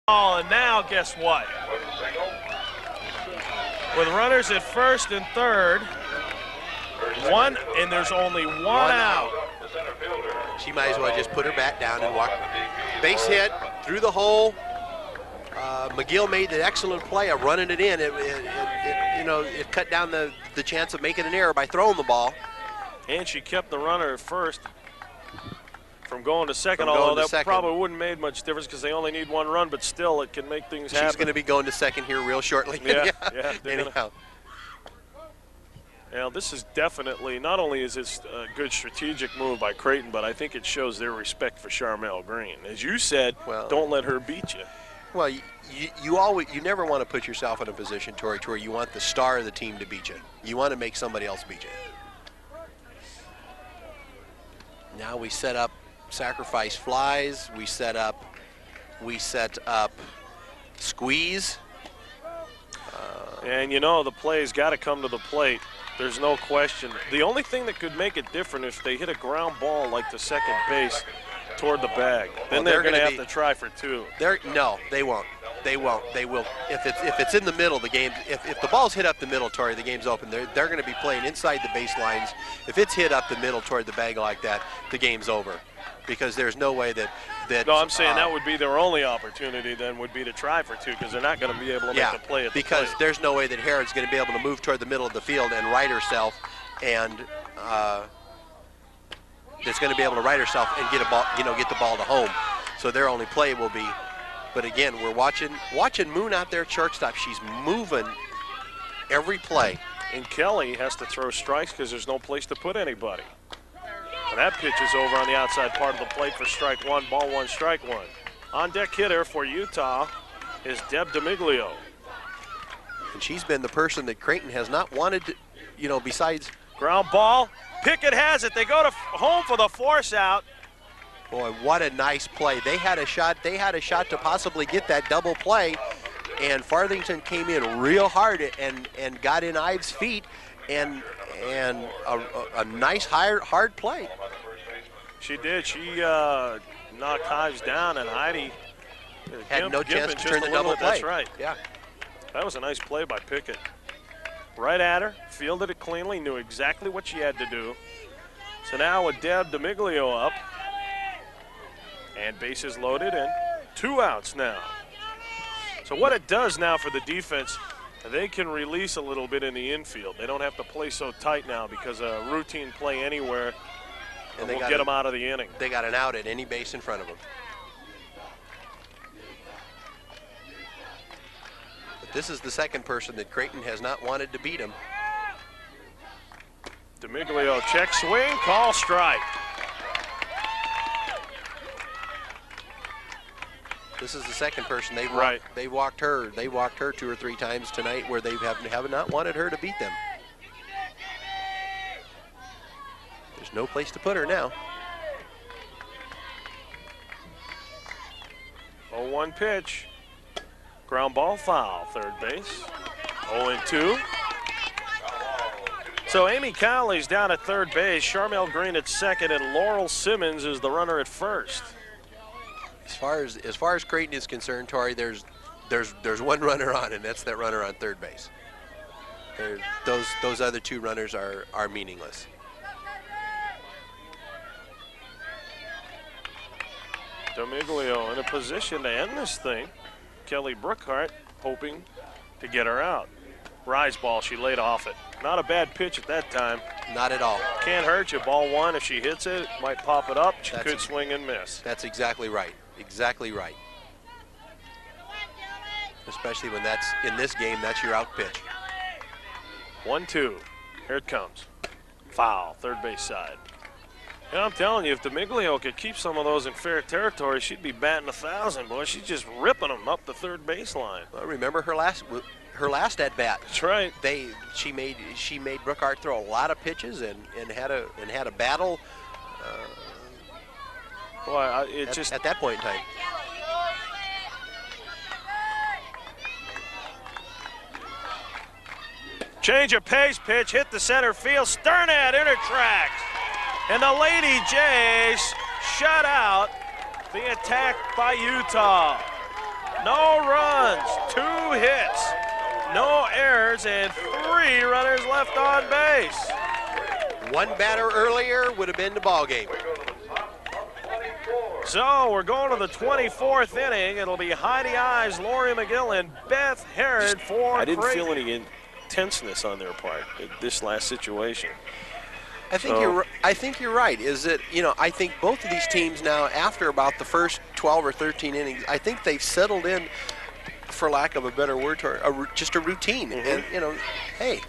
Oh, and now guess what? With runners at first and third, and there's only one out. She might as well just put her bat down and walk. Base hit through the hole. McGill made the excellent play of running it in. It cut down the chance of making an error by throwing the ball. And she kept the runner at first from going to second, although that probably wouldn't have made much difference because they only need one run, but still it can make things happen. She's going to be going to second here real shortly. Yeah. Anyhow. Now, this is definitely, not only is this a good strategic move by Creighton, but I think it shows their respect for Charmel Green. As you said, don't let her beat you. Well, you never want to put yourself in a position, Tori, to where you want the star of the team to beat you. You want to make somebody else beat you. Now we set up sacrifice flies. We set up squeeze. And the play's got to come to the plate. There's no question. The only thing that could make it different is if they hit a ground ball like the second base toward the bag. Then they're going to have to try for two. No, they won't. They won't. They will. If it's in the middle, the game. If the ball's hit up the middle, Tori, the game's open. They're going to be playing inside the baselines. If it's hit up the middle toward the bag like that, the game's over, because there's no way that. No, I'm saying that would be their only opportunity. Then would be to try for two, because they're not going to be able to make the play at the because plate. There's no way that Herod's going to be able to move toward the middle of the field and right herself, and that's going to be able to right herself and get the ball to home. So their only play will be. But again, we're watching Moon out there at shortstop. She's moving every play. And Kelly has to throw strikes because there's no place to put anybody. And that pitch is over on the outside part of the plate for strike one, ball one, strike one. On deck hitter for Utah is Deb DeMiglio. And she's been the person that Creighton has not wanted to, besides. Ground ball. Pickett has it. They go to home for the force out. Boy, what a nice play. They had a shot to possibly get that double play, and Farthington came in real hard and got in Ives' feet, and a nice hard play. She did. She knocked Ives down, and Heidi had no chance to turn the double play. That's right. Yeah. That was a nice play by Pickett. Right at her, fielded it cleanly, knew exactly what she had to do. So now with Deb DeMiglio up, and bases loaded, and 2 outs now. So what it does now for the defense, they can release a little bit in the infield. They don't have to play so tight now, because a routine play anywhere will get them out of the inning. They got an out at any base in front of them. But this is the second person that Creighton has not wanted to beat him. DeMiglio check swing, call strike. This is the second person they walked her 2 or 3 times tonight where they have not wanted her to beat them. There's no place to put her now. 0-1 pitch. Ground ball foul, third base. 0-2. So Amy Cowley's down at third base, Charmel Green at second, and Laurel Simmons is the runner at first. As far as Creighton is concerned, Tori, there's one runner on, and that's that runner on third base. Those other 2 runners are meaningless. DeMiglio in a position to end this thing. Kelly Brookhart hoping to get her out. Rise ball, she laid off it. Not a bad pitch at that time. Not at all. Can't hurt you. Ball one, if she hits it, might pop it up. She could swing and miss. That's exactly right. Exactly right. Especially when in this game, that's your out pitch. 1-2. Here it comes. Foul, third base side. And I'm telling you, if DeMiglio could keep some of those in fair territory, she'd be batting 1,000, boy. She's just ripping them up the third baseline. Well, remember her last at bat. That's right. She made Brookhart throw a lot of pitches and had a battle. Boy, at that point in time. Change of pace pitch, hit the center field. Sternad in her tracks. And the Lady Jays shut out the attack by Utah. No runs, 2 hits, no errors, and 3 runners left on base. One batter earlier would have been the ball game. So we're going to the 24th inning. It'll be Heidi Ives, Lori McGill, and Beth Herod for I didn't Creighton. feel any intenseness on their part in this last situation. I think you're right. Is that, you know, I think both of these teams now, after about the first 12 or 13 innings, I think they've settled in, for lack of a better word, to just a routine. And you know, hey,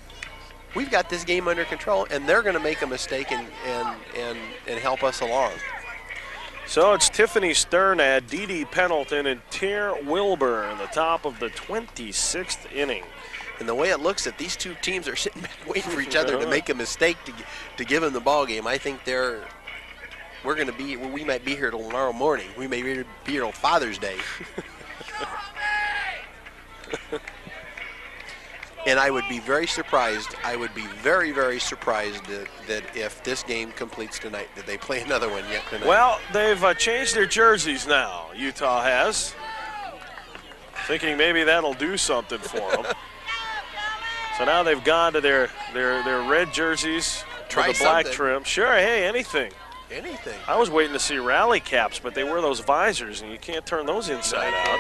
we've got this game under control, and they're going to make a mistake and help us along. So it's Tiffany Sternad, Dee Dee Pendleton, and Tier Wilbur in the top of the 26th inning. And the way it looks that these two teams are sitting back waiting for each other to make a mistake to give them the ball game, I think we might be here till tomorrow morning. We may be here till Father's Day. And I would be very surprised. I would be very, very surprised that if this game completes tonight, that they play another one yet tonight. Well, they've changed their jerseys now, Utah has. Thinking maybe that'll do something for them. So now they've gone to their red jerseys Try with the black something. trim. Sure, hey, anything. Anything. I was waiting to see rally caps, but they wear those visors, and you can't turn those inside out.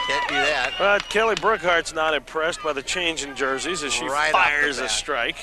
Can't do that. Kelly Brookhart's not impressed by the change in jerseys as she Right off the fires a bat. strike.